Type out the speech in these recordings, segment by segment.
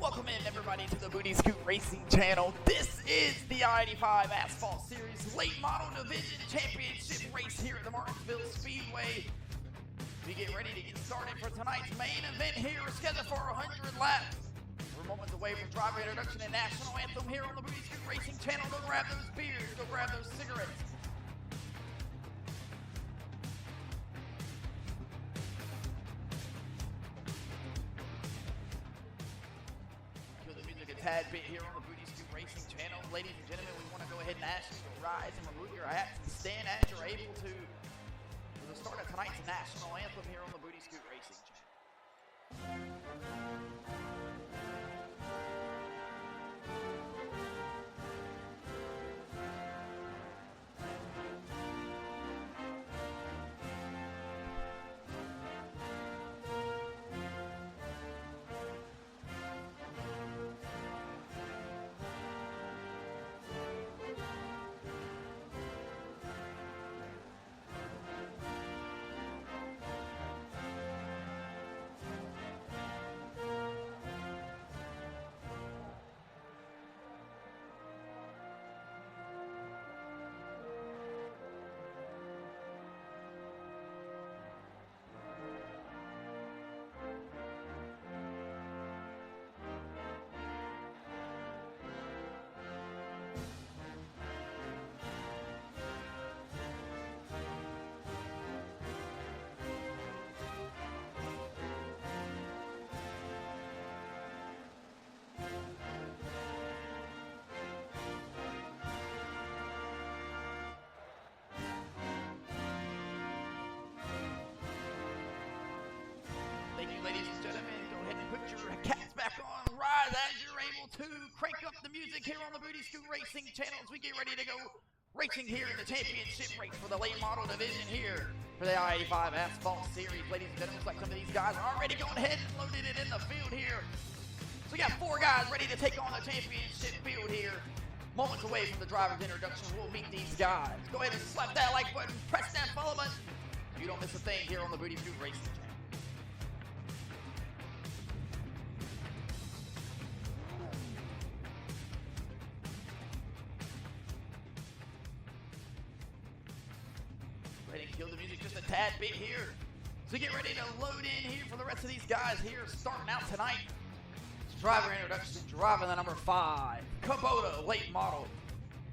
Welcome in everybody to the Booty Scoot Racing channel. This is the I-85 Asphalt Series Late Model Division Championship race here at the Martinsville Speedway. We get ready to get started for tonight's main event here. We're scheduled for 100 laps. We're moments away from driver introduction and national anthem here on the Booty Scoot Racing channel. Go grab those beers, go grab those cigarettes. Tad bit here on the Booty Scoot Racing channel. Ladies and gentlemen, we want to go ahead and ask you to rise and remove your hats and stand as you're able to for the start of tonight's national anthem here on the Booty Scoot Racing channel. Thank you, ladies and gentlemen. Go ahead and put your caps back on. Rise as you're able to. Crank up the music here on the Booty Scoot Racing channel as we get ready to go racing here in the championship race for the late model division here for the I-85 Asphalt Series. Ladies and gentlemen, looks like some of these guys are already going ahead and loaded it in the field here. So we got 4 guys ready to take on the championship field here. Moments away from the driver's introduction, we'll meet these guys. Go ahead and slap that like button, press that follow button. You don't miss a thing here on the Booty Scoot Racing channel. Ready to kill the music just a tad bit here. So get ready to load in here for the rest of these guys here starting out tonight. Driver introduction, driver the number 5, Kubota late model.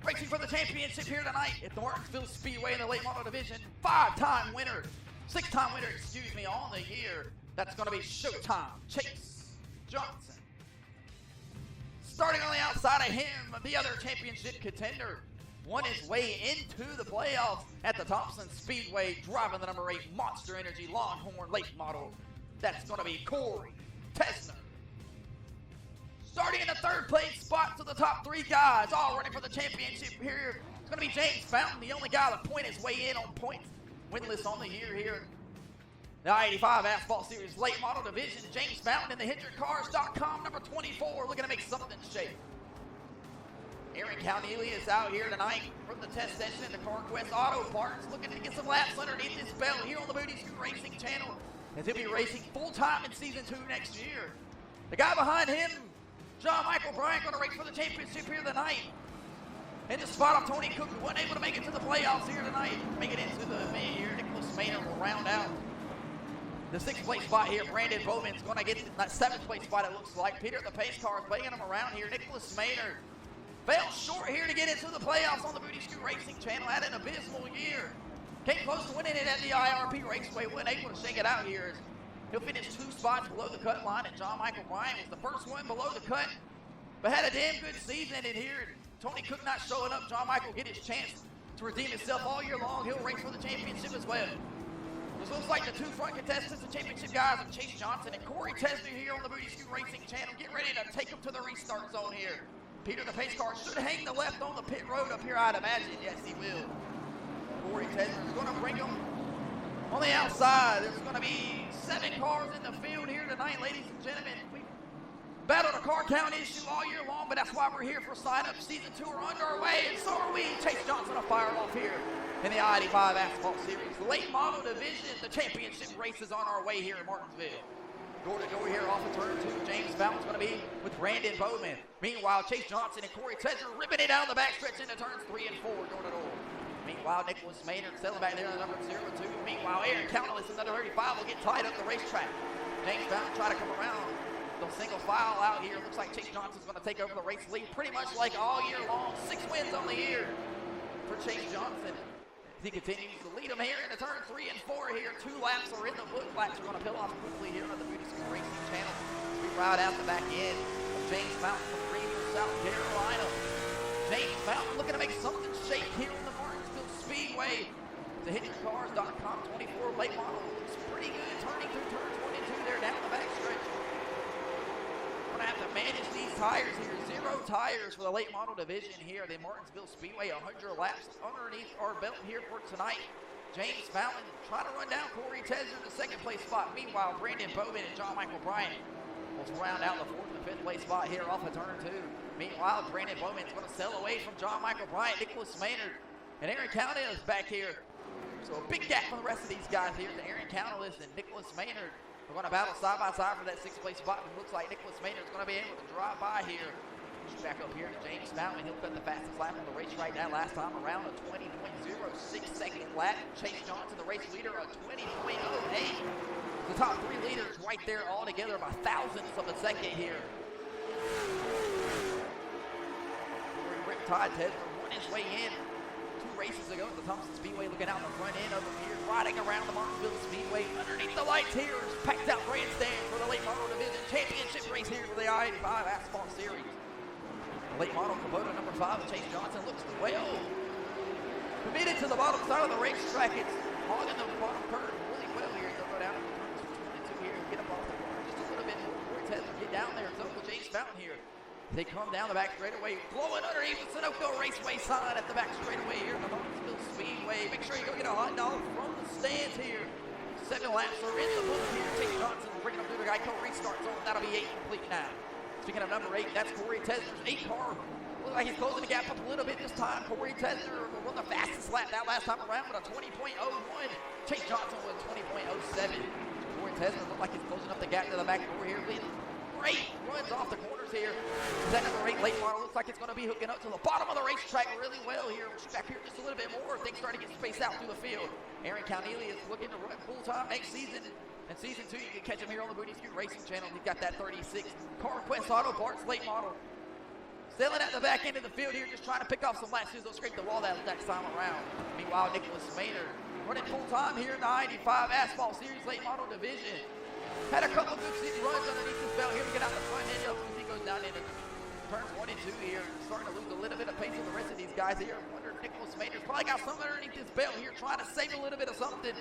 Racing for the championship here tonight at the Martinsville Speedway in the late model division. 5-time winner, 6-time winner, on the year. That's going to be Showtime Chase Johnson. Starting on the outside of him, the other championship contender. Won his way into the playoffs at the Thompson Speedway, driving the number 8 Monster Energy Longhorn late model. That's going to be Corey Tesner. Starting in the 3rd place spot to the top 3 guys, all running for the championship here. It's going to be James Fountain, the only guy to point his way in on points. Winless on the year here. The I-85 Asphalt Series late model division. James Fountain in the HendrickCars.com number 24, looking to make something shake. Aaron Calneely is out here tonight from the test session in the CarQuest Auto Parts, looking to get some laps underneath his belt here on the Booty Scoot Racing channel, as he'll be racing full-time in Season 2 next year. The guy behind him, John Michael Bryant, going to race for the championship here tonight. In the spot of Tony Cook, who wasn't able to make it to the playoffs here tonight. Make it into the main here. Nicholas Maynard will round out the 6th place spot here. Brandon Bowman's going to get that 7th place spot, it looks like. Peter the Pace Car is playing him around here. Nicholas Maynard fell short here to get into the playoffs on the Booty Scoot Racing channel. Had an abysmal year. Came close to winning it at the IRP Raceway. Wasn't able to shake it out here. He'll finish 2 spots below the cut line, and John Michael Bryant was the first one below the cut, but had a damn good season in here. Tony Cook not showing up. John Michael get his chance to redeem himself all year long. He'll race for the championship as well. This looks like the 2 front contestants, the championship guys of Chase Johnson and Corey Tesner here on the Booty Scoot Racing channel. Get ready to take them to the restart zone here. Peter the Pace Car should hang the left on the pit road up here, I'd imagine. Yes, he will. Corey Tesner is going to bring him on the outside. There's going to be 7 cars in the field here tonight, ladies and gentlemen. We battled a car count issue all year long, but that's why we're here for sign-up. Season 2 are underway, and so are we. Chase Johnson will fire off here in the I-85 Asphalt Series. Late model division, the championship race is on our way here in Martinsville. Door to door here off of turn 2. James Fountain's going to be with Brandon Bowman. Meanwhile, Chase Johnson and Corey Tesler ripping it down the backstretch into turns 3 and 4, door to door. Meanwhile, Nicholas Maynard selling back there on the number 02. Meanwhile, Aaron Countless in the 35 will get tied up the racetrack. James Fountain try to come around. They'll single file out here. Looks like Chase Johnson's going to take over the race lead pretty much like all year long. 6 wins on the year for Chase Johnson. He continues to lead them here into turn 3 and 4 here. 2 laps are in the book. Laps are going to peel off quickly here on the Beauty School Racing Channel. We ride out the back end of James Fountain from Greenville, South Carolina. James Fountain looking to make something shake here on the Martinsville Speedway. The HitYourCars.com 24 late model looks pretty good turning through turns 1 and 2 there down the backstretch. Gonna have to manage these tires here. 0 tires for the late model division here. The Martinsville Speedway, 100 laps underneath our belt here for tonight. James Fountain trying to run down Corey Tesler in the 2nd place spot. Meanwhile, Brandon Bowman and John Michael Bryant will round out the 4th and 5th place spot here off of turn 2. Meanwhile, Brandon Bowman is going to sell away from John Michael Bryant, Nicholas Maynard, and Aaron Countless is back here. So a big gap from the rest of these guys here. To Aaron Countless and Nicholas Maynard are going to battle side by side for that 6th place spot. It looks like Nicholas Maynard is going to be able to drive by here. Back up here to James Fountain. He'll cut the fastest lap on the race right now. Last time around, a 20.06 second lap. Chase Johnson, the race leader, a 20.08. The top 3 leaders right there all together by thousandths of a second here. Riptide Tesler won his way in 2 races ago at the Thompson Speedway, looking out the front end of the here, riding around the Martinsville Speedway underneath the lights here. Packed out grandstand for the late model division championship race here for the I-85 Asphalt Series. Late model Kubota number 5, Chase Johnson looks well committed to the bottom side of the racetrack. It's hogging the bottom curve really well here. They'll go down to turns 22 here and get up off the corner just a little bit more. Corey Tesler get down there. So will James Fountain here. They come down the back straightaway, blowing underneath the Sunoco Raceway sign at the back straightaway here in the Martinsville Speedway. Make sure you go get a hot dog from the stands here. 7 laps are in the book here. Chase Johnson bringing them through the Geico restart zone. That'll be 8 complete now. Speaking of number 8, that's Corey Tesler's 8 car. Looks like he's closing the gap up a little bit this time. Corey Tesler won the fastest lap that last time around with a 20.01. Chase Johnson with 20.07. Corey Tesler looks like he's closing up the gap to the back door here. Great runs off the corners here. That number 8 late model looks like it's going to be hooking up to the bottom of the racetrack really well here. We'll shoot back here just a little bit more. Things starting to get spaced out through the field. Aaron Countless is looking to run full-time next season. And season 2, you can catch him here on the Booty Scoot Racing Channel. He's got that 36 CarQuest Auto Parts late model. Sailing at the back end of the field here, just trying to pick off some laps. They'll scrape the wall that time around. Meanwhile, Nicholas Maynard running full-time here in the I-85 Asphalt Series late model division. Had a couple good runs underneath his belt here to get out the front end of him as he goes down into turns 1 and 2 here. Starting to lose a little bit of pace with the rest of these guys here. I wonder if Nicholas Maynard's probably got something underneath his belt here, trying to save a little bit of something.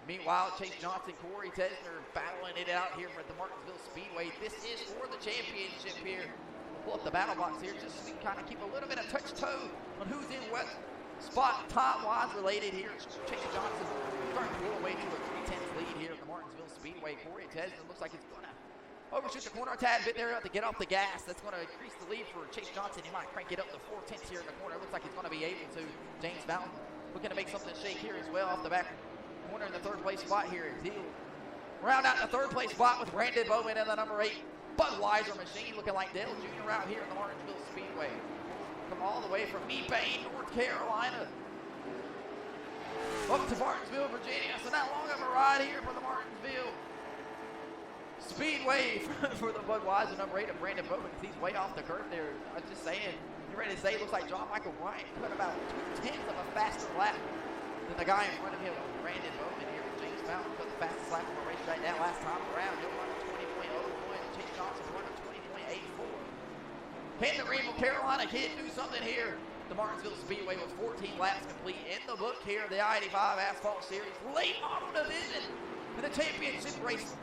Meanwhile, Chase Johnson, Corey Tesler battling it out here at the Martinsville Speedway. This is for the championship here. We'll pull up the battle box here just so we can kind of keep a little bit of touch-toe on who's in what spot time-wise related here. Chase Johnson starting to pull away to a 3/10 lead here at the Martinsville Speedway. Corey Tesler looks like he's going to overshoot the corner a tad bit there to get off the gas. That's going to increase the lead for Chase Johnson. He might crank it up to 4/10 here in the corner. It looks like he's going to be able to. James Fountain looking to make something shake here as well off the back corner in the 3rd place spot here. He'll round out in the 3rd place spot with Brandon Bowman and the number 8 Budweiser machine looking like Dale Jr. out here in the Martinsville Speedway. Come all the way from Epain, North Carolina, up to Martinsville, Virginia. So not long of a ride here for the Martinsville Speedway for the Budweiser number 8 of Brandon Bowman. He's way off the curve there. I was just saying, you're ready to say it looks like John Michael Bryant cut about 2/10 of a faster lap than the guy in front of him, Brandon Bowman here. James Fountain cut the fastest lap on the race right now. Last time around, he'll run a 20.01. Chase Johnson run a 20.84. Can the Greenville, Carolina kid do something here? The Martinsville Speedway with 14 laps complete in the book here. The I-85 Asphalt Series late model division for the championship race.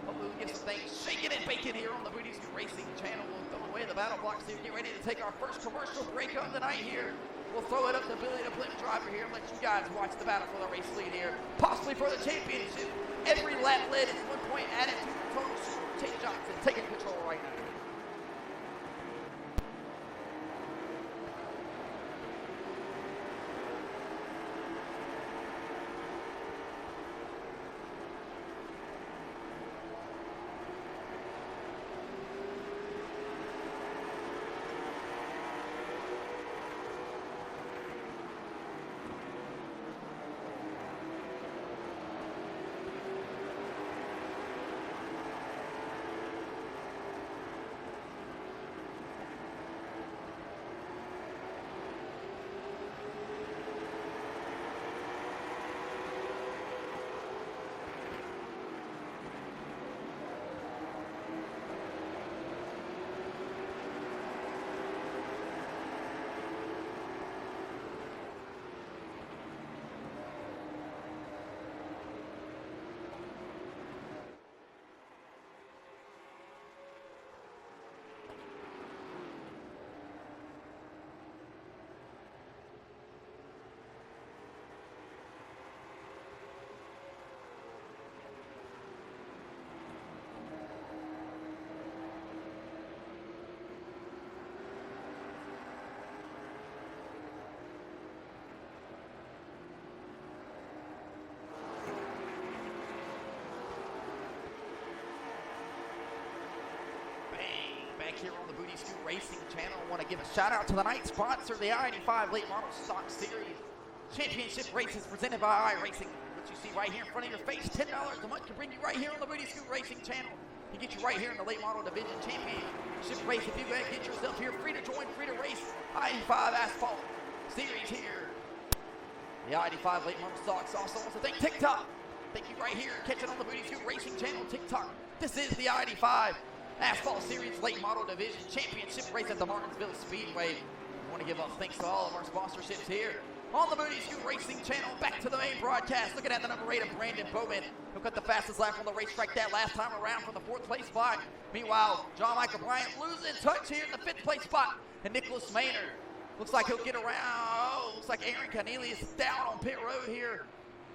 Hopefully we get some things shaking and baking here on the Booty Scoot Racing Channel. We'll throw away the battle blocks here. Get ready to take our first commercial break of the night here. We'll throw it up to Billy the Blimp driver here and let you guys watch the battle for the race lead here. Possibly for the championship. Every lap led is 1 point added to the total. Chase Johnson taking control right now. back here on the Booty Scoot Racing channel. I want to give a shout out to the night sponsor, the I-85 Late Model Stock Series Championship Races presented by iRacing. What you see right here in front of your face, $10 a month can bring you right here on the Booty Scoot Racing channel. Can get you right here in the Late Model Division Championship race. If you go ahead and get yourself here, free to join, free to race. I-85 Asphalt Series here. The I-85 Late Model Stocks also wants to thank TikTok. Thank you right here. Catch it on the Booty Scoot Racing channel, TikTok. This is the I-85 Asphalt Series Late Model Division Championship race at the Martinsville Speedway. I want to give a thanks to all of our sponsorships here on the Booty Scoot Racing channel. Back to the main broadcast. Looking at the number 8 of Brandon Bowman, who got the fastest lap on the racetrack that last time around from the 4th place spot. Meanwhile, John Michael Bryant losing touch here in the 5th place spot. And Nicholas Maynard looks like he'll get around. Oh, looks like Aaron Cornelius is down on pit road here.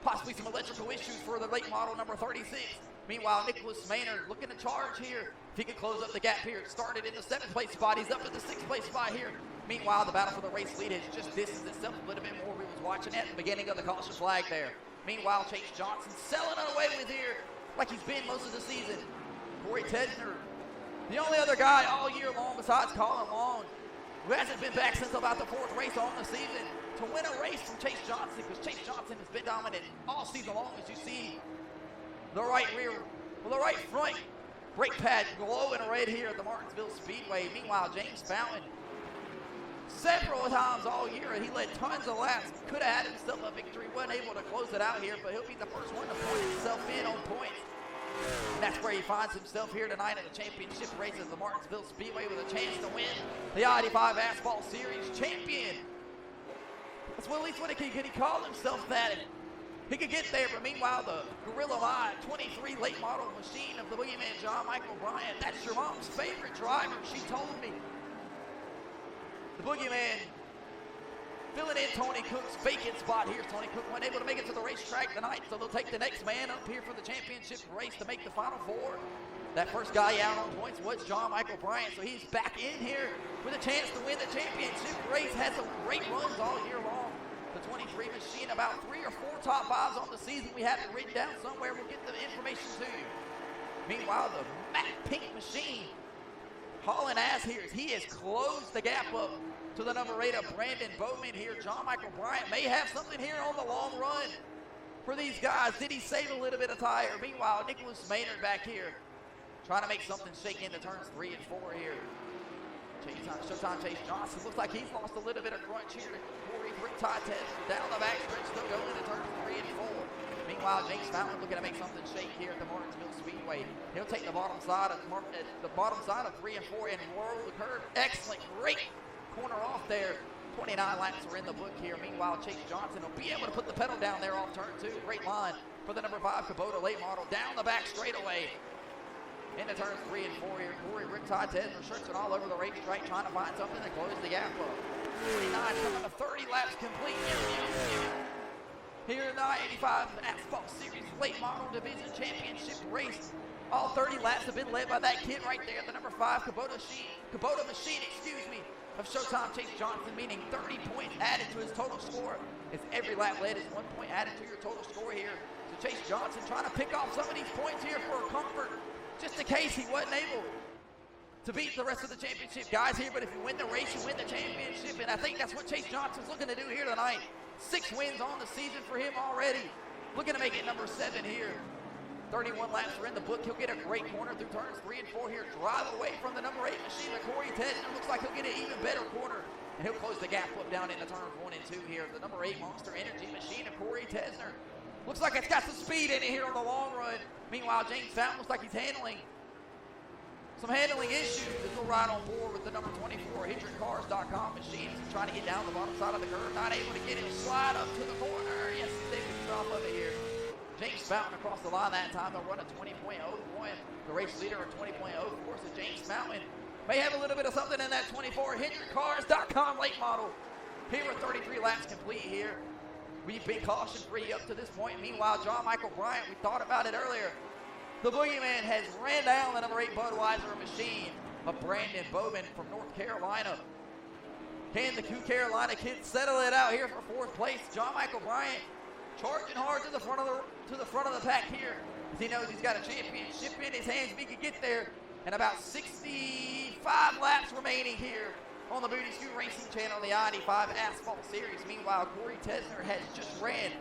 Possibly some electrical issues for the late model number 36. Meanwhile, Nicholas Maynard looking to charge here. If he can close up the gap here, it started in the 7th place spot. He's up at the 6th place spot here. Meanwhile, the battle for the race lead has just distanced itself a little bit more. We was watching at the beginning of the caution flag there. Meanwhile, Chase Johnson selling it away with here like he's been most of the season. Corey Tesner, the only other guy all year long besides Colin Long, who hasn't been back since about the 4th race on the season to win a race from Chase Johnson, because Chase Johnson has been dominant all season long. As you see the right rear, well, the right front brake pad glowing red here at the Martinsville Speedway. Meanwhile, James Fountain, several times all year, he led tons of laps, could have had himself a victory, wasn't able to close it out here, but he'll be the first one to point himself in on points. And that's where he finds himself here tonight in the championship race at the Martinsville Speedway with a chance to win the I-85 Asphalt Series champion. That's at least what he called himself that. He could get there, but meanwhile, the Gorilla Line 23 late model machine of the boogeyman John Michael Bryant, that's your mom's favorite driver, she told me. The boogeyman filling in Tony Cook's vacant spot here. Tony Cook wasn't able to make it to the racetrack tonight, so they'll take the next man up here for the championship race to make the Final Four. That first guy out on points was John Michael Bryant, so he's back in here with a chance to win the championship race. Had some great runs all year long. The 23 machine, about 3 or 4 top 5s on the season. We have it written down somewhere. We'll get the information to you. Meanwhile, the matte pink machine hauling ass here. He has closed the gap up to the number 8 of Brandon Bowman here. John Michael Bryant may have something here on the long run for these guys. Did he save a little bit of tire? Meanwhile, Nicholas Maynard back here trying to make something shake into turns 3 and 4 here. Showtime Chase Johnson looks like he's lost a little bit of crunch here. Corey Bricktie down the back stretch, still going into turns 3 and 4. Meanwhile, James Fountain looking to make something shake here at the Martinsville Speedway. He'll take the bottom side of 3 and 4 and roll the curve. Excellent, great corner off there. 29 laps are in the book here. Meanwhile, Chase Johnson will be able to put the pedal down there off turn 2. Great line for the number 5 Kubota late model down the back straightaway. Into turns 3 and 4 here. Corey Bricktie searching all over the racetrack trying to find something to close the gap up. 49 coming to 30 laps complete. Here in the I-85 Asphalt Series Late Model Division Championship race. All 30 laps have been led by that kid right there, the number 5 Kubota machine, of Showtime Chase Johnson, meaning 30 points added to his total score. As every lap led is 1 point added to your total score here. So Chase Johnson trying to pick off some of these points here for comfort, just in case he wasn't able to beat the rest of the championship guys here. But if you win the race, you win the championship, and I think that's what Chase Johnson's looking to do here tonight. 6 wins on the season for him already. Looking to make it number 7 here. 31 laps are in the book. He'll get a great corner through turns 3 and 4 here. Drive away from the number 8 machine of Corey Tesner. Looks like he'll get an even better corner. And he'll close the gap up down into turns 1 and 2 here. The number 8 Monster Energy machine of Corey Tesner. Looks like it's got some speed in it here on the long run. Meanwhile, James Fountain looks like he's handling some handling issues. He'll ride on board with the number 24 HydrantCars.com machine. He's trying to get down the bottom side of the curve. Not able to get it. Slide up to the corner. Yes, he's taking the off of it here. James Fountain across the line that time. They'll run a 20.01. The race leader a 20.04. So James Fountain may have a little bit of something in that 24 HydrantCars.com late model. Here with 33 laps complete here. We've been caution-free up to this point. Meanwhile, John Michael Bryant, we thought about it earlier. The boogeyman has ran down the number 8 Budweiser machine of Brandon Bowman from North Carolina. Can the Carolina kids settle it out here for 4th place? John Michael Bryant charging hard to the front of the pack here. As he knows he's got a championship in his hands. If he can get there, And about 65 laps remaining here on the Booty Scoot Racing Channel on the I-85 Asphalt Series. Meanwhile, Corey Tesner has just ran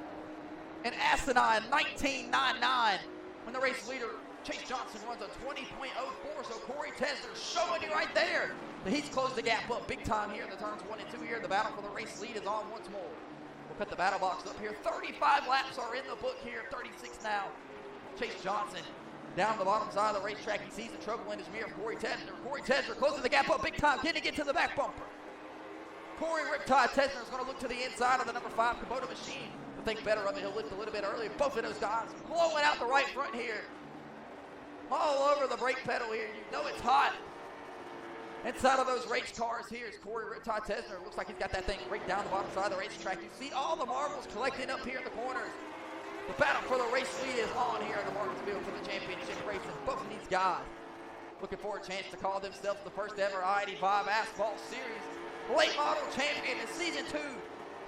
an asinine 19.99 when the race leader Chase Johnson runs a 20.04. So Corey Tesner showing you right there that he's closed the gap up big time here in the turns 1 and 2 here. The battle for the race lead is on once more. We'll put the battle box up here. 35 laps are in the book here, 36 now. Chase Johnson down the bottom side of the racetrack. He sees the trouble in his mirror. Corey Tesner. Corey Tesner closing the gap up big time. Getting it to the back bumper. Corey Riptide Tesner is going to look to the inside of the number 5 Kubota machine. To think better of it, he'll lift a little bit earlier. Both of those guys blowing out the right front here. All over the brake pedal here. You know it's hot. Inside of those race cars here is Corey Riptide Tesner. Looks like he's got that thing right down the bottom side of the racetrack. You see all the marbles collecting up here in the corners. The battle for the race lead is on here in the Martinsville for the championship racing. Both of these guys looking for a chance to call themselves the first ever I-85 Asphalt Series late model champion in season 2.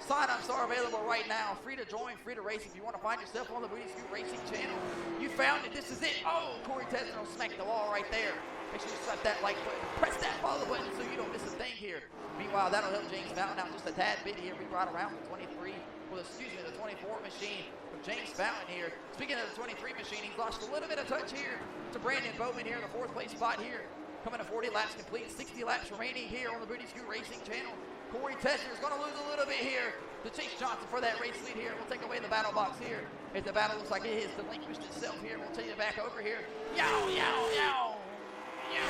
Sign-ups are available right now. Free to join, free to race. If you want to find yourself on the Booty Scoot Racing Channel, you found it. This is it. Oh, Corey Tesner will smack the wall right there. Make sure you slap that like button. Press that follow button so you don't miss a thing here. Meanwhile, that'll help James Fountain out just a tad bit here. We ride around the 24 machine of James Fountain here. Speaking of the 23 machine, he's lost a little bit of touch here to Brandon Bowman here in the 4th place spot here. Coming to 40 laps complete, 60 laps remaining here on the Booty Scoot Racing Channel. Corey Tesner is going to lose a little bit here to Chase Johnson for that race lead here. We'll take away the battle box here. As the battle looks like it has delinquished itself here. We'll take it back over here. Yow, yow, yow. Yow,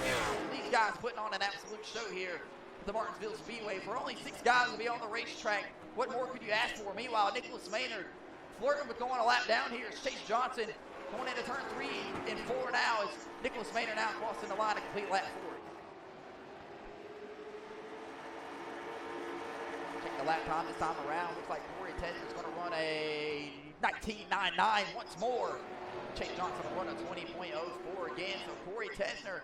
yow. These guys putting on an absolute show here at the Martinsville Speedway. For only 6 guys to be on the racetrack, what more could you ask for? Meanwhile, Nicholas Maynard flirting with going a lap down here. It's Chase Johnson going into turn 3 and 4 now. It's Nicholas Maynard now crossing the line to complete lap 4. Check the lap time this time around. Looks like Corey Tesner is going to run a 19.99 once more. Chase Johnson will run a 20.04 again. So Corey Tesner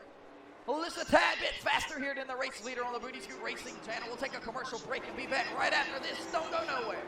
just a tad bit faster here than the race leader on the Booty Scoot Racing Channel. We'll take a commercial break and be back right after this. Don't go nowhere.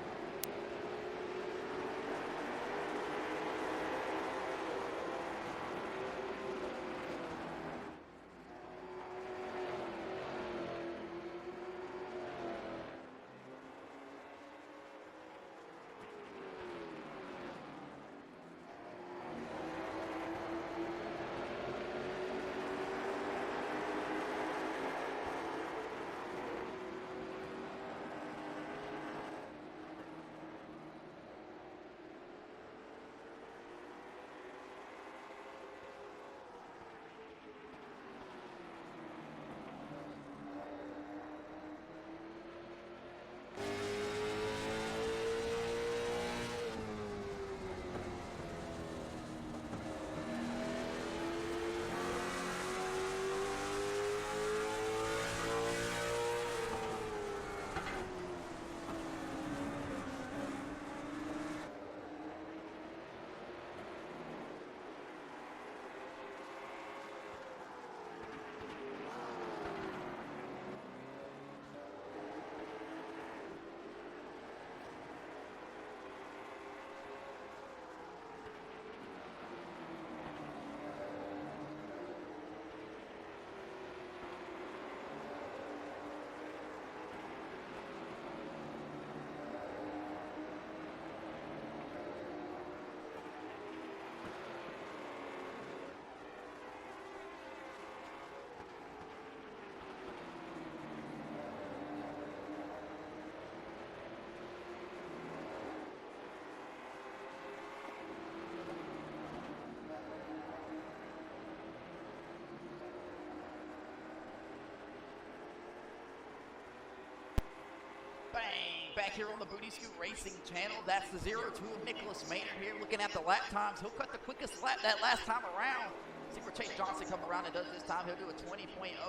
Back here on the Booty Scoot Racing Channel. That's the 0-2 of Nicholas Maynard here. Looking at the lap times, he'll cut the quickest lap that last time around. See where Chase Johnson comes around and does this time. He'll do a 20.04.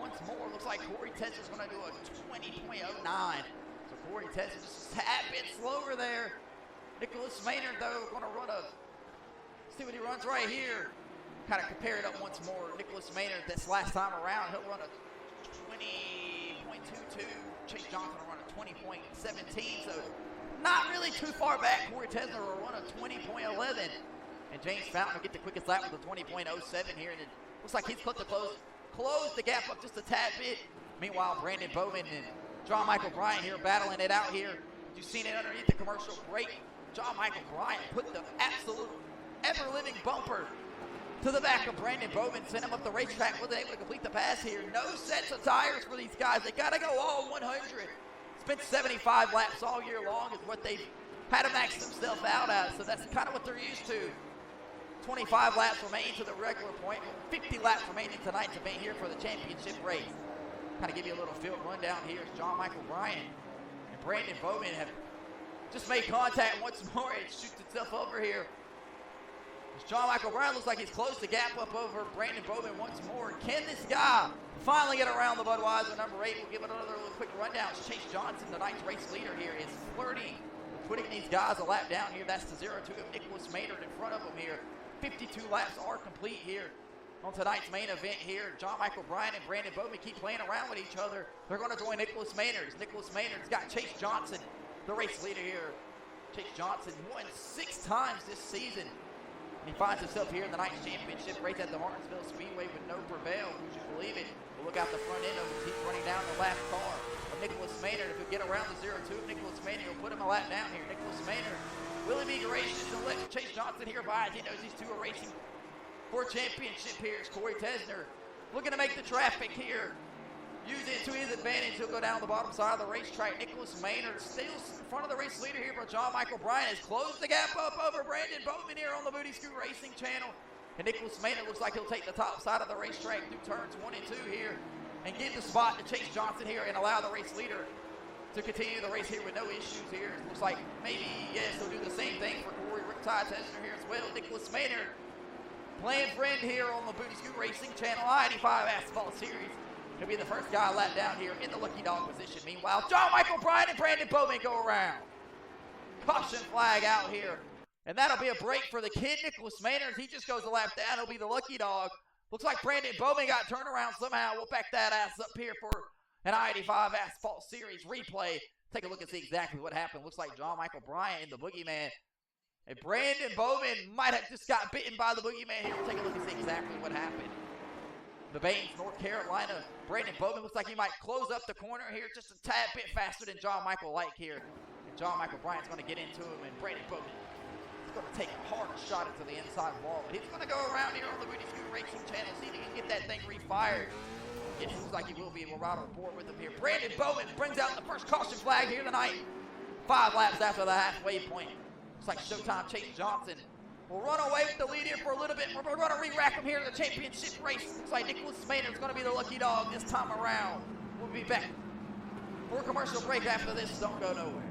Once more, looks like Corey Tesner's going to do a 20.09. So Corey Tesner just a tad bit slower there. Nicholas Maynard, though, going to run a, see what he runs right here. Kind of compare it up once more. Nicholas Maynard, this last time around, he'll run a 20.22. Chase Johnson will run a 20.17, so not really too far back. Corey Tesner will run a 20.11, and James Fountain will get the quickest lap with a 20.07 here, and it looks like he's close to close the gap up just a tad bit. Meanwhile, Brandon Bowman and John Michael Bryant here battling it out here. You've seen it underneath the commercial break. John Michael Bryant put the absolute ever-living bumper to the back of Brandon Bowman, sent him up the racetrack, wasn't able to complete the pass here. No sets of tires for these guys. They got to go all 100. Spent 75 laps all year long is what they've had to max themselves out at, so that's kind of what they're used to. 25 laps remaining to the regular point, 50 laps remaining tonight to be here for the championship race. Kind of give you a little field rundown here. John Michael Bryant and Brandon Bowman have just made contact once more. It shoots itself over here. John Michael Bryant looks like he's closed the gap up over Brandon Bowman once more. Can this guy finally get around the Budweiser number 8? We'll give it another little quick rundown. Chase Johnson, tonight's race leader here, is flirting with putting these guys a lap down here. That's the 0-2 of Nicholas Maynard in front of him here. 52 laps are complete here on tonight's main event here. John Michael Bryant and Brandon Bowman keep playing around with each other. They're going to join Nicholas Maynard. Nicholas Maynard's got Chase Johnson, the race leader here. Chase Johnson won 6 times this season. He finds himself here in the night's championship race at the Martinsville Speedway with no prevail. Would you believe it? We'll look out the front end of him. He's running down the last car of Nicholas Maynard. If he'll get around the 0-2 of Nicholas Maynard, he'll put him a lap down here. Nicholas Maynard, will he be gracious and let Chase Johnson here by as he knows these two are racing for a championship here? It's Corey Tesner looking to make the traffic here. Use it to his advantage. He'll go down the bottom side of the racetrack. Nicholas Maynard still in front of the race leader here, but John Michael Bryant has closed the gap up over Brandon Bowman here on the Booty Scoot Racing channel. And Nicholas Maynard looks like he'll take the top side of the racetrack through turns 1 and 2 here and give the spot to Chase Johnson here and allow the race leader to continue the race here with no issues here. It looks like maybe, yes, he'll do the same thing for Corey Riptide Tesner here as well. Nicholas Maynard playing friend here on the Booty Scoot Racing channel, I-85 Asphalt Series. He'll be the first guy lap down here in the lucky dog position. Meanwhile, John Michael Bryant and Brandon Bowman go around. Caution flag out here. And that'll be a break for the kid, Nicholas Maynard. He just goes a lap down. He'll be the lucky dog. Looks like Brandon Bowman got turned around somehow. We'll back that ass up here for an I-85 Asphalt Series replay. Take a look and see exactly what happened. Looks like John Michael Bryant and the Boogeyman. And Brandon Bowman might have just got bitten by the Boogeyman here. We'll take a look and see exactly what happened. The Baines, North Carolina. Brandon Bowman looks like he might close up the corner here just a tad bit faster than John Michael like here. And John Michael Bryant's going to get into him, and Brandon Bowman is going to take a hard shot into the inside wall. But he's going to go around here on the Booty Scoot Racing channel, see if he can get that thing refired. It looks like he will be. We'll ride on board with him here. Brandon Bowman brings out the first caution flag here tonight. 5 laps after the halfway point. Looks like Showtime Chase Johnson will run away with the lead here for a little bit. We're going to re-rack him here in the championship race. Looks like Nicholas Maynard's going to be the lucky dog this time around. We'll be back for a commercial break after this. Don't go nowhere.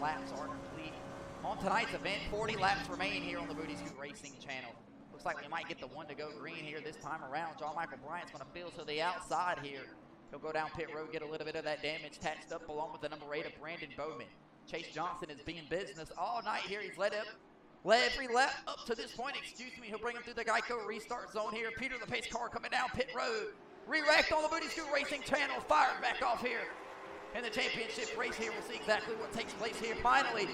laps are complete. On tonight's event, 40 laps remain here on the Booty Scoot Racing channel. Looks like we might get the one to go green here this time around. John Michael Bryant's going to fill to the outside here. He'll go down pit road, get a little bit of that damage patched up along with the number 8 of Brandon Bowman. Chase Johnson is being business all night here. He's led every lap up to this point. He'll bring him through the Geico restart zone here. Peter the pace car coming down pit road. Re-racked on the Booty Scoot Racing channel. Fired back off here in the championship race here. We'll see exactly what takes place here. Finally,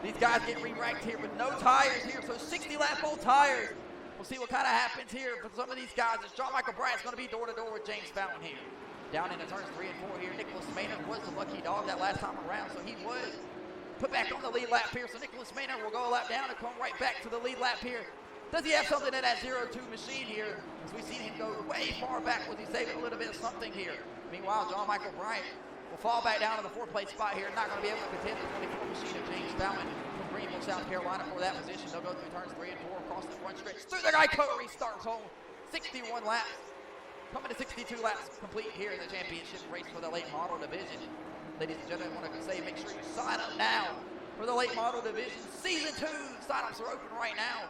these guys get re-racked here with no tires here. So 60 lap old tires. We'll see what kind of happens here for some of these guys. As John Michael Bryant's going to be door to door with James Fountain here. Down into turns 3 and 4 here. Nicholas Maynard was the lucky dog that last time around. So he was put back on the lead lap here. So Nicholas Maynard will go a lap down and come right back to the lead lap here. Does he have something in that 0-2 machine here? As we've seen him go way far back. Was he saving a little bit of something here? Meanwhile, John Michael Bryant will fall back down to the 4th place spot here. Not going to be able to contend the 24 machine of James Fountain from Greenville, South Carolina for that position. They'll go through turns 3 and 4 across the front stretch. Through the Geico restart zone. 61 laps. Coming to 62 laps complete here in the championship race for the late model division. Ladies and gentlemen, I want to say make sure you sign up now for the late model division. Season 2 sign-ups are open right now.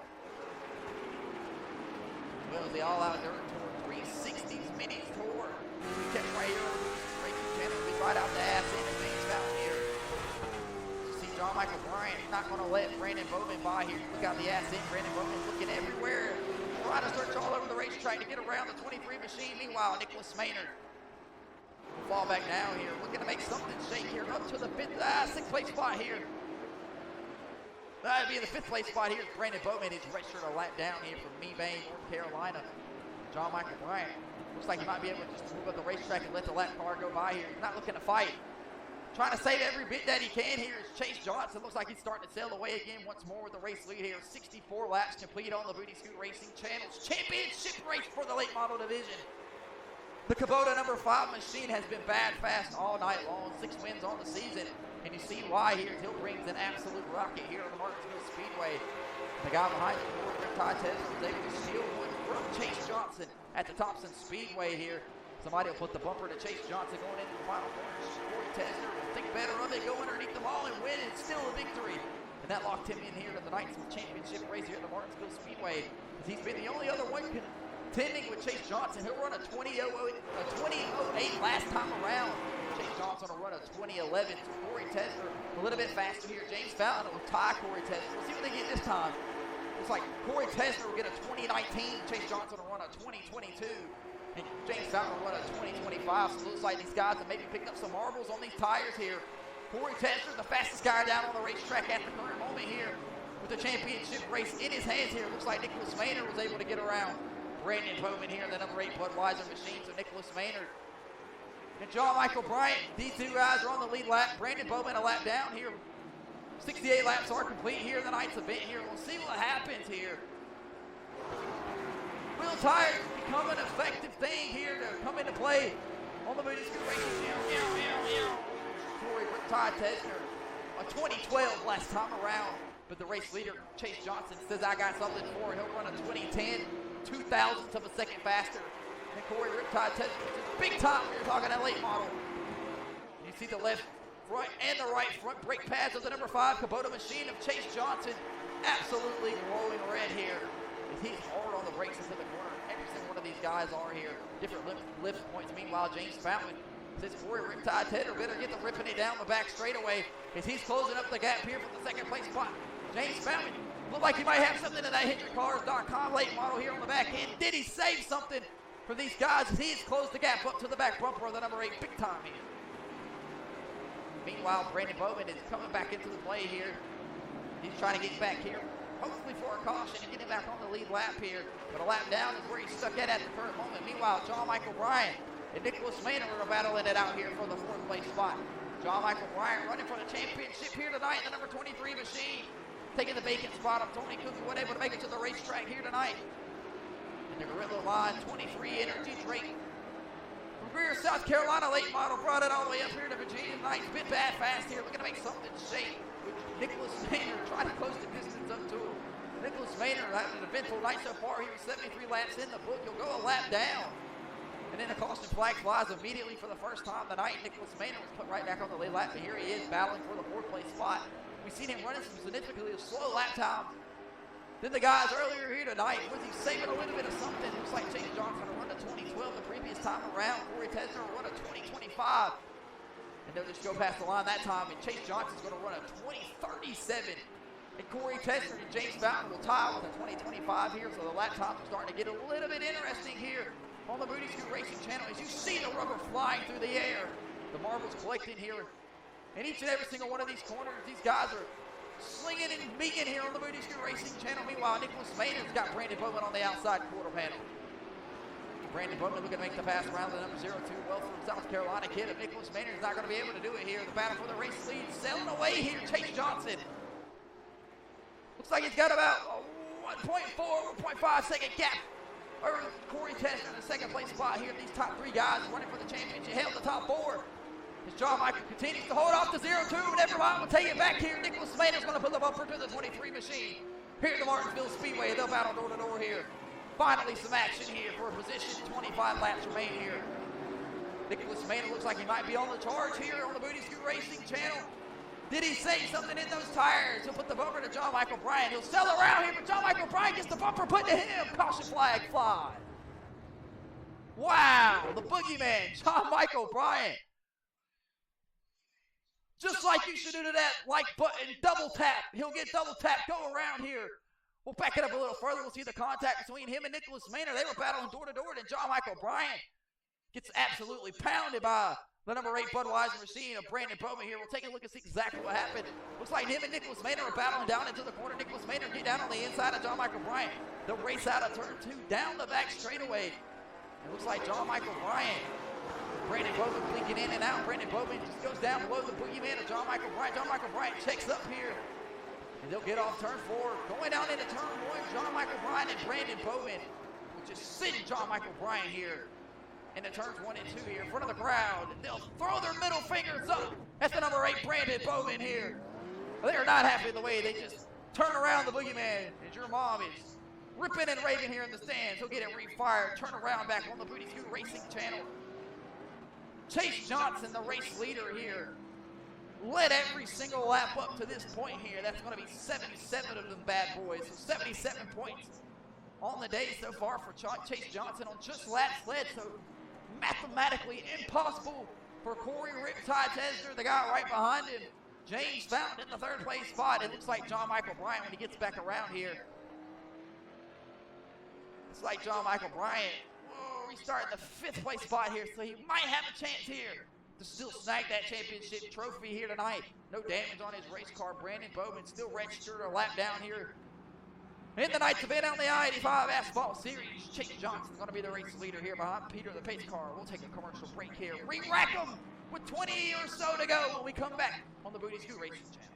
Well, the all-out dirt tour, 360s mini tour. We kept right here on the racing channel. We right out the ass in and James Fountain here. You see John Michael Bryant not going to let Brandon Bowman by here. Look out the ass in. Brandon Bowman looking everywhere. Trying to search all over the racetrack to get around the 23 machine. Meanwhile, Nicholas Maynard will fall back down here. Looking to make something shake here. Up to the 6th place spot here. That'd be the 5th place spot here. Brandon Bowman is registered a lap down here from Mebane, North Carolina. John Michael Bryant looks like he might be able to just move up the racetrack and let the lap car go by here. He's not looking to fight. Trying to save every bit that he can here is Chase Johnson. Looks like he's starting to sail away again once more with the race lead here. 64 laps complete on the Booty Scoot Racing channel's championship race for the late model division. The Kubota number 5 machine has been bad fast all night long. 6 wins on the season. And you see why here. Hill brings an absolute rocket here on the Martinsville Speedway. The guy behind the board, Ty Tesler, was able to steal one from Chase Johnson at the Thompson Speedway here. Somebody will put the bumper to Chase Johnson going into the final corner. Corey Tesler will think better of it, go underneath the ball and win. It's still a victory. And that locked him in here to the Knights Championship race here at the Martinsville Speedway. He's been the only other one contending with Chase Johnson. He'll run a 20:08 last time around. Chase Johnson will run a 20:11 to Corey Tesler. A little bit faster here. James Fountain will tie Corey Tesler. We'll see what they get this time. Looks like Corey Tesler will get a 20:19. Chase Johnson will run a 20:22. And James Fountain will run a 20:25. So it looks like these guys have maybe picked up some marbles on these tires here. Corey Tesler, the fastest guy down on the racetrack at the current moment here with the championship race in his hands here. Looks like Nicholas Maynard was able to get around Brandon Bowman here in the number 8 Budweiser machine. So Nicholas Maynard and John Michael Bryant, these two guys are on the lead lap. Brandon Bowman a lap down here. 68 laps are complete here in the night's event here. We'll see what happens here. Wheel tires become an effective thing here to come into play on the Booty Scoot Racing. Corey Ty Tesler, a 2012 last time around. But the race leader, Chase Johnson, says I got something for it. He'll run a 2010, 2,000ths of a second faster. And Corey Riptide Tesler, which is big time when you're talking that late model. You see the left front and the right front brake pads of the number 5 Kubota machine of Chase Johnson. Absolutely glowing red here. He's hard on the brakes into the corner. Every single one of these guys are here. Different lift points. Meanwhile, James Fountain says Corey Riptide Tesler better get the ripping it down the back straightaway as he's closing up the gap here from the 2nd place spot. James Fountain looked like he might have something in that HendrickCars.com late model here on the back end. Did he save something for these guys as he's closed the gap up to the back bumper of the number 8 big time here? Meanwhile, Brandon Bowman is coming back into the play here. He's trying to get back here, hopefully for a caution and getting back on the lead lap here. But a lap down is where he's stuck at the current moment. Meanwhile, John Michael Bryant and Nicholas Maynard are battling it out here for the 4th place spot. John Michael Bryant running for the championship here tonight in the number 23 machine. Taking the vacant spot of Tony Cook, who wasn't able to make it to the racetrack here tonight. And the Gorilla Line 23 Energy Drink from Greer, South Carolina, late model, brought it all the way up here to Virginia tonight. It's been bad fast here. Looking to make something shake with Nicholas Maynard trying to close the distance up to him. Nicholas Maynard having an eventful night so far here, 73 laps in the book. He'll go a lap down And then the caution flag flies immediately for the first time tonight. Nicholas Maynard was put right back on the lead lap, but here he is battling for the 4th place spot. We've seen him running some significantly slow lap times than the guys earlier here tonight. Was he saving a little bit of something? Looks like Chase Johnson run a 2012 the previous time around. Corey Tesner run a 2025. And they'll just go past the line that time, and Chase Johnson's going to run a 2037. And Corey Tesner and James Fountain will tie with a 2025 here, so the lap times are starting to get a little bit interesting here on the Booty Scoot Racing channel. As you see the rubber flying through the air, the marbles collecting here. And each and every single one of these corners, these guys are slinging and meeting here on the Booty Scoot Racing channel. Meanwhile, Nicholas Maynard's got Brandon Bowman on the outside quarter panel. Brandon Bowman looking to make the pass around the number 02, well from South Carolina kid. If Nicholas Maynard's not going to be able to do it here, the battle for the race lead sailing away here. Chase Johnson. Looks like he's got about a 1.4, 1.5 second gap over Corey Tesner in the 2nd place spot here. These top 3 guys running for the championship. Held the top 4. As John Michael continues to hold off the 02. Never mind, we'll take it back here. Nicholas Maynard's going to put the bumper to the 23 machine here at the Martinsville Speedway. They'll battle door to door here. Finally, some action here for a position. 25 laps remain here. Nicholas Maynard looks like he might be on the charge here on the Booty Scoot Racing channel. Did he say something in those tires? He'll put the bumper to John Michael Bryant. He'll sell around here, but John Michael Bryant gets the bumper put to him. Caution flag fly. Wow, the boogeyman, John Michael Bryant. Just like you should do to that like button, double tap. He'll get double tap, go around here. We'll back it up a little further. We'll see the contact between him and Nicholas Maynard. They were battling door to door, and John Michael Bryant gets absolutely pounded by the number 8 Budweiser machine of Brandon Bowman here. We'll take a look and see exactly what happened. Looks like him and Nicholas Maynard are battling down into the corner. Nicholas Maynard get down on the inside of John Michael Bryant. They'll race out of turn 2, down the back straightaway. It looks like John Michael Bryant, Brandon Bowman blinking in and out. Brandon Bowman just goes down below the boogeyman of John Michael Bryant. John Michael Bryant checks up here. And they'll get off turn 4. Going down into turn 1, John Michael Bryant and Brandon Bowman will just sitting John Michael Bryant here into turns 1 and 2 here in front of the crowd. And they'll throw their middle fingers up. That's the number 8 Brandon Bowman here. They're not happy the way they just turn around the boogeyman. And your mom is ripping and raving here in the stands. He'll get it refired. Turn around back on the Booty Scoot Racing channel. Chase Johnson, the race leader here, led every single lap up to this point here. That's going to be 77 of them bad boys. So 77 points on the day so far for Chase Johnson on just laps led. So mathematically impossible for Corey Riptide Tesner, the guy right behind him. James Fountain in the 3rd place spot. It looks like John Michael Bryant when he gets back around here. It's like John Michael Bryant. Whoa, restarting the 5th place spot here, so he might have a chance here to still snag that championship trophy here tonight. No damage on his race car. Brandon Bowman still registered a lap down here in the night's event on the I-85 Asphalt Series. Chase Johnson's going to be the race leader here behind Peter the pace car. We'll take a commercial break here. Re-rack them with 20 or so to go when we come back on the Booty Scoot Racing channel.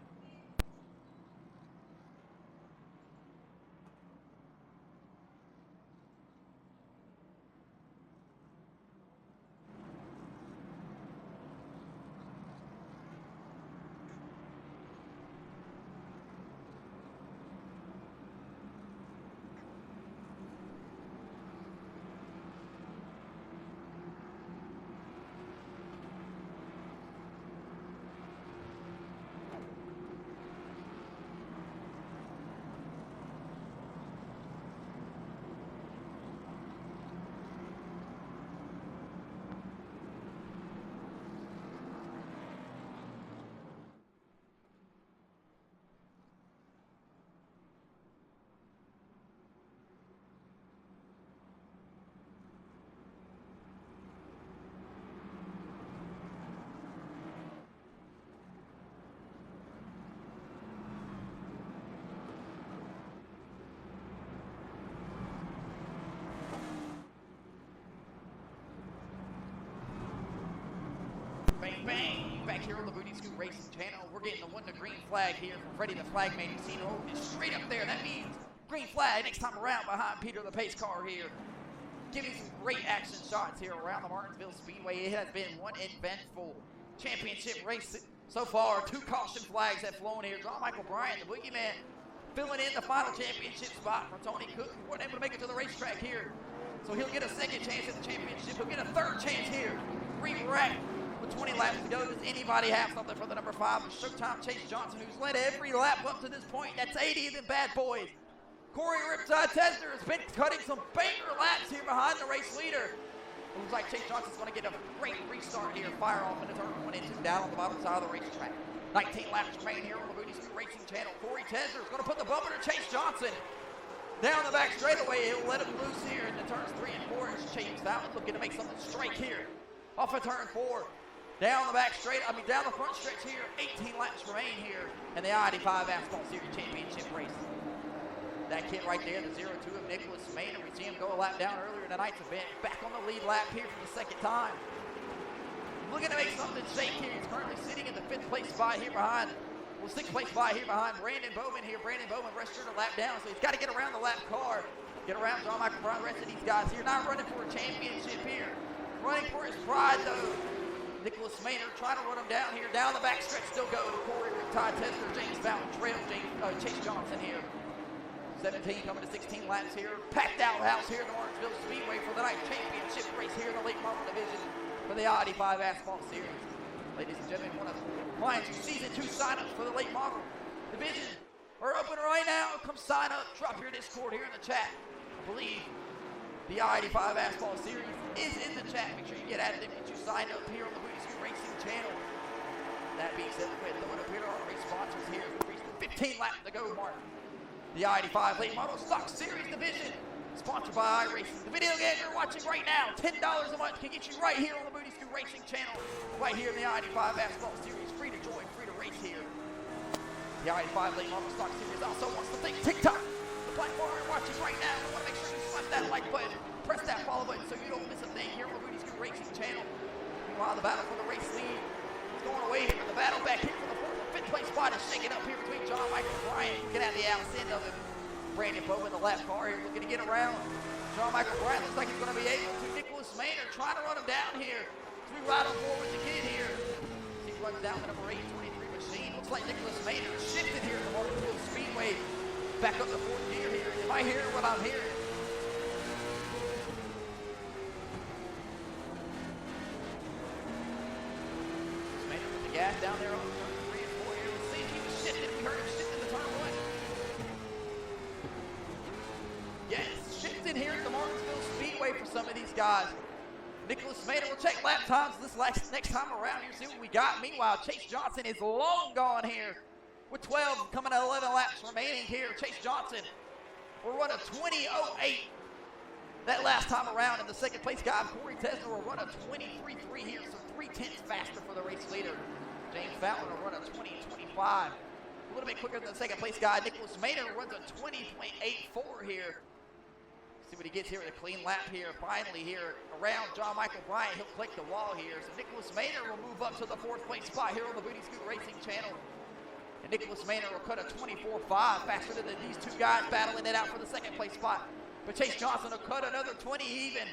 Bang, bang. Back here on the Booty Scoot Racing channel. We're getting the 1 to green flag here from Freddie the Flagman. You see him holding it straight up there. That means green flag next time around behind Peter the pace car here. Giving some great action shots here around the Martinsville Speedway. It has been one eventful championship race so far. 2 caution flags have flown here. John Michael Bryant, the boogeyman, filling in the final championship spot for Tony Cook, who wasn't able to make it to the racetrack here. So he'll get a second chance at the championship He'll get a third chance here. Re-wreck with 20 laps to go. Does anybody have something for the number 5? Showtime Chase Johnson, who's led every lap up to this point. That's 80 of them bad boys. Corey Riptide Tesner has been cutting some banger laps here behind the race leader. It looks like Chase Johnson's going to get a great restart here. Fire off into turn 1 and 2 down on the bottom side of the racetrack. 19 laps remain here on the Booty Scoot Racing channel. Corey Tesner is going to put the bumper to Chase Johnson. Down the back straightaway, he'll let him loose here into turns 3 and 4. As Chase Fountain looking to make something straight here. Off of turn 4. Down the front stretch here. 18 laps remain here in the I-85 Asphalt Series Championship race. That kid right there, the 0-2 of Nicholas Maynard. We see him go a lap down earlier in tonight's event. Back on the lead lap here for the second time. Looking to make something shake here. He's currently sitting in the 5th place spot here behind, 6th place spot here behind Brandon Bowman here. Brandon Bowman registered a lap down, so he's got to get around the lap car. Get around John Michael Bryan, the rest of these guys here. Not running for a championship here. Running for his pride, though. Nicholas Maynard trying to run him down here. Down the back stretch still go. Corey Riptide Tesner, James Fountain trails Chase Johnson here. 17 coming to 16 laps here. Packed out house here at the Martinsville Speedway for the night championship race here in the late model division for the I-85 Asphalt Series. Ladies and gentlemen, one of Lions Season 2 signups for the late model division are open right now. Come sign up. Drop your Discord here in the chat. I believe the I-85 Asphalt Series is in the chat. Make sure you get at it and get you signed up here on the Booty Scoot Racing channel. That being said, we're going to throw it up here to our race sponsors here. We'll reach the 15 laps to go mark. The I-85 Late Model Stock Series Division, sponsored by iRacing. The video game you're watching right now, $10 a month, can get you right here on the Booty Scoot Racing channel, right here in the I-85 Asphalt Series. Free to join, free to race here. The I-85 Late Model Stock Series also wants to thank TikTok, the platform you're watching right now. We want to make sure you slap that like button, press that follow button so you don't miss a thing here on the Booty Scoot Racing channel. Meanwhile, the battle for the race lead is going away here. The battle back here for the 4th and 5th place spot is shaking up here between John Michael Bryan. Get out the outside of him. Brandon Bowman, the left car here, looking to get around. John Michael Bryan looks like he's going to be able to. Nicholas Maynard trying to run him down here. As we ride on forward with the kid here. He runs down the number 823 machine. Looks like Nicholas Maynard shifted here at the Martinsville Speedway. Back up the 4th gear here. Am I hearing what I'm hearing? Maynard with the gas down there on turn 3 and 4 here. Let's see if he was shifted. We heard him shifting the turn 1. Yes, shifted here at the Martinsville Speedway for some of these guys. Nicholas Maynard will check lap times this next time around here, see what we got. Meanwhile, Chase Johnson is long gone here with 12 coming to 11 laps remaining here. Chase Johnson will run a 20.08 that last time around, and the 2nd place guy, Corey Tesner, will run a 23.3 here, so 0.3 faster for the race leader. James Fountain will run a 20.25. A little bit quicker than the 2nd place guy. Nicholas Maynard runs a 20.84 here. See what he gets here with a clean lap here. Finally here around John Michael Bryan. He'll click the wall here. So Nicholas Maynard will move up to the 4th place spot here on the Booty Scoot Racing channel. And Nicholas Maynard will cut a 24.5 faster than these two guys battling it out for the 2nd place spot. But Chase Johnson will cut another 20 even.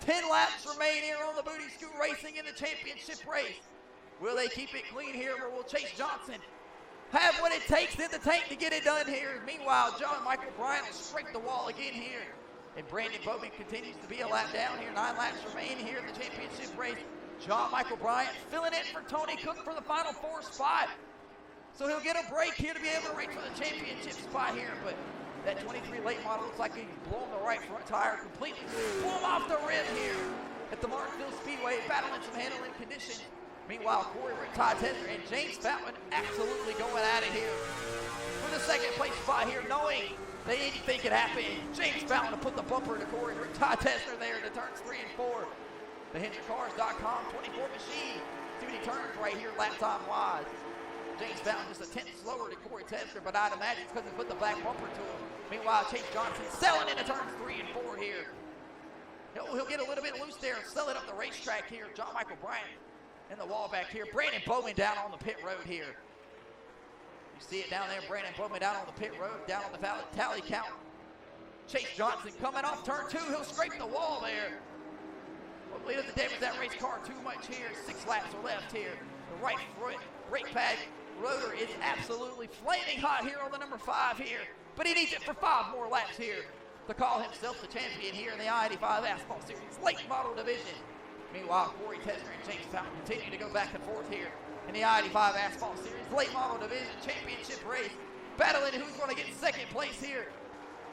10 laps remain here on the Booty Scoot Racing in the championship race. Will they keep it clean here, or will Chase Johnson have what it takes in the tank to get it done here? Meanwhile, John Michael Bryan will scrape the wall again here. And Brandon Bowman continues to be a lap down here. 9 laps remain here in the championship race. John Michael Bryan filling in for Tony Cook for the final 4 spot. So he'll get a break here to be able to race for the championship spot here. But that 23 late model looks like he's blown the right front tire completely. Blown off the rim here at the Martinsville Speedway, battling some handling conditions. Meanwhile, Corey Riptide Tesner and James Fountain absolutely going at it here for the 2nd place spot here, knowing that anything could happen. James Fountain to put the bumper to Corey Riptide Tesner there to turns 3 and 4. The HendrickCars.com 24 machine. See what he turns right here lap time wise. James Fountain just a tenth slower to Corey Tesner, but I'd imagine it's because he put the back bumper to him. Meanwhile, Chase Johnson selling into turns 3 and 4 here. He'll get a little bit loose there and sell it up the racetrack here. John Michael Bryan in the wall back here. Brandon Bowman down on the pit road here. You see it down there, Brandon Bowman down on the pit road, down on the tally count. Chase Johnson coming off turn 2. He'll scrape the wall there. Hopefully it doesn't damage that race car too much here. 6 laps are left here. The right front brake pad rotor is absolutely flaming hot here on the number 5 here. But he needs it for 5 more laps here. to call himself the champion here in the I-85 Asphalt Series late model division. Meanwhile, Corey Tesner and James Fountain continue to go back and forth here in the I-85 Asphalt Series late model division championship race, battling who's going to get second place here.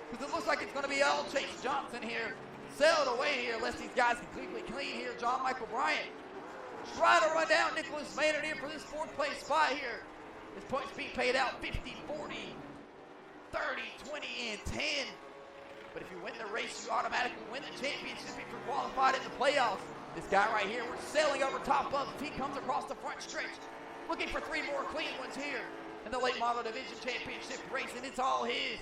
Because it looks like it's going to be all Chase Johnson here. Sailed away here, lest these guys completely clean here. John Michael Bryant trying to run down Nicholas Maynard here for this fourth place spot here. His points being paid out 50, 40, 30, 20, and 10. But if you win the race, you automatically win the championship if you're qualified in the playoffs. This guy right here, we're sailing over top of him. He comes across the front stretch, looking for 3 more clean ones here in the late model division championship race, and it's all his.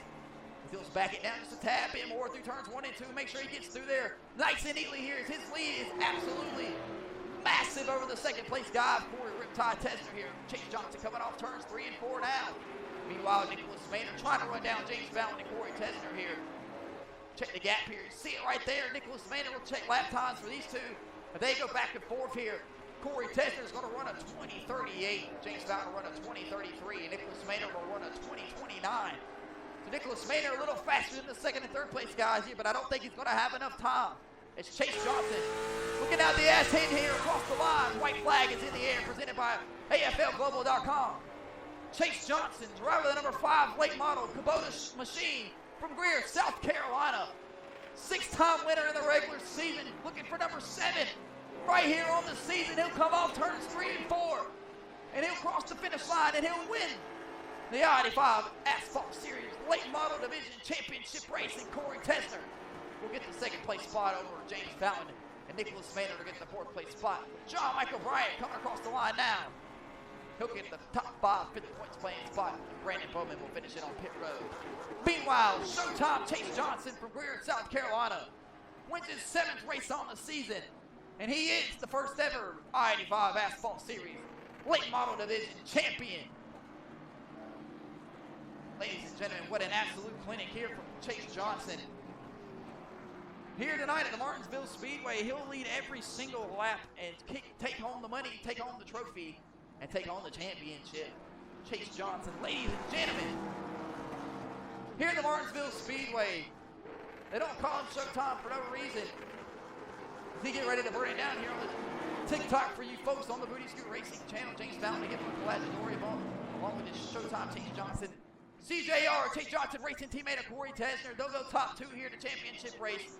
He'll back it down just a tad bit more through turns 1 and 2. Make sure he gets through there nice and neatly here, as his lead is absolutely massive over the second place guy, Corey Riptide Tesner here. Chase Johnson coming off turns 3 and 4 now. Meanwhile, Nicholas Maynard trying to run down James Fountain and Corey Tesner here. Check the gap here. You see it right there. Nicholas Maynard will check lap times for these two. But they go back and forth here. Corey Tesner is going to run a 20:38. James Fountain will run a 20:33. And Nicholas Maynard will run a 20:29. So Nicholas Maynard a little faster than the second and third place guys here, but I don't think he's going to have enough time. It's Chase Johnson looking out the ass hand here across the line. White flag is in the air, presented by AFLglobal.com. Chase Johnson, driver of the number 5 late model Kubota machine from Greer, South Carolina. 6-time winner in the regular season, looking for number 7 right here on the season. He'll come off turns 3 and 4, and he'll cross the finish line, and he'll win the I-85 Asphalt Series late model division championship race. And Corey Tesner will get the second place spot over James Fountain, and Nicholas Maynard will get the 4th place spot. John Michael Bryant coming across the line now. He'll get the top 5 50 points playing spot. Brandon Bowman will finish it on pit road. Meanwhile, Showtime Chase Johnson from Greer, South Carolina wins his 7th race on the season, and he is the first ever I-85 Asphalt Series late model division champion. Ladies and gentlemen, what an absolute clinic here from Chase Johnson. Here tonight at the Martinsville Speedway, he'll lead every single lap and take home the money, take home the trophy, and take home the championship. Chase Johnson, ladies and gentlemen. Here at the Martinsville Speedway, they don't call him Showtime for no reason. As he get ready to burn it down here on the TikTok for you folks on the Booty Scoot Racing channel. James Fountain to give him a congratulatory bump, along with his Showtime Chase Johnson. CJR, Chase Johnson racing teammate of Corey Tesner. They'll go top 2 here in the championship race.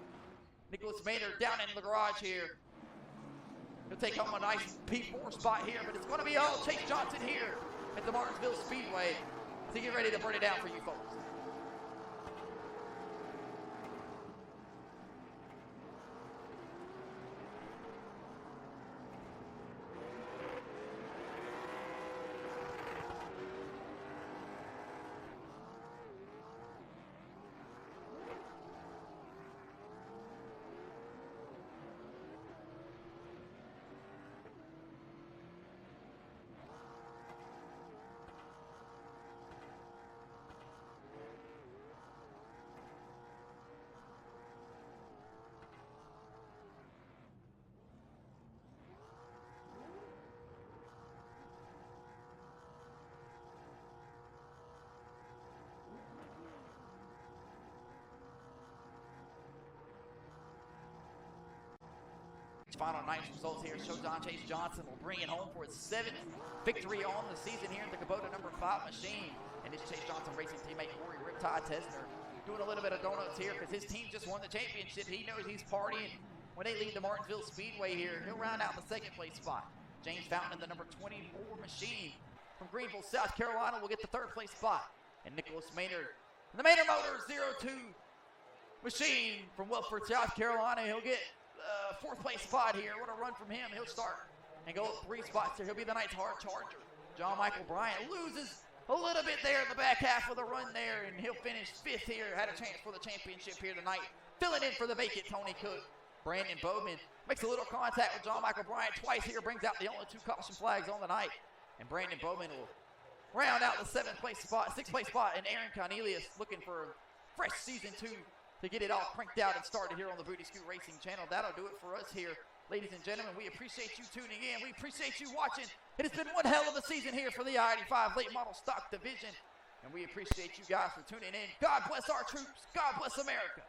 Nicholas Maynard down in the garage here. He'll take home a nice P4 spot here, but it's going to be all Chase Johnson here at the Martinsville Speedway to get ready to burn it down for you folks. Final night's results here show Chase Johnson will bring it home for his 7th victory on the season here in the Kubota number 5 machine. And his Chase Johnson racing teammate Corey Riptide Tesner doing a little bit of donuts here because his team just won the championship. He knows he's partying when they leave the Martinsville Speedway here. He'll round out the 2nd place spot. James Fountain in the number 24 machine from Greenville, South Carolina will get the 3rd place spot. And Nicholas Maynard in the Maynard Motors 02 machine from Welford, South Carolina, he'll get 4th place spot here. What a run from him. He'll start and go up 3 spots here. He'll be the night's hard charger. John Michael Bryant loses a little bit there in the back half of the run there, and he'll finish 5th here. Had a chance for the championship here tonight. Filling in for the vacant Tony Cook. Brandon Bowman makes a little contact with John Michael Bryant twice here. Brings out the only 2 caution flags on the night. And Brandon Bowman will round out the 6th place spot. And Aaron Cornelius looking for a fresh season 2 to get it all cranked out and started here on the Booty Scoot Racing channel. That'll do it for us here, ladies and gentlemen. We appreciate you tuning in. We appreciate you watching. It has been one hell of a season here for the I-85 late model stock division, and we appreciate you guys for tuning in. God bless our troops. God bless America.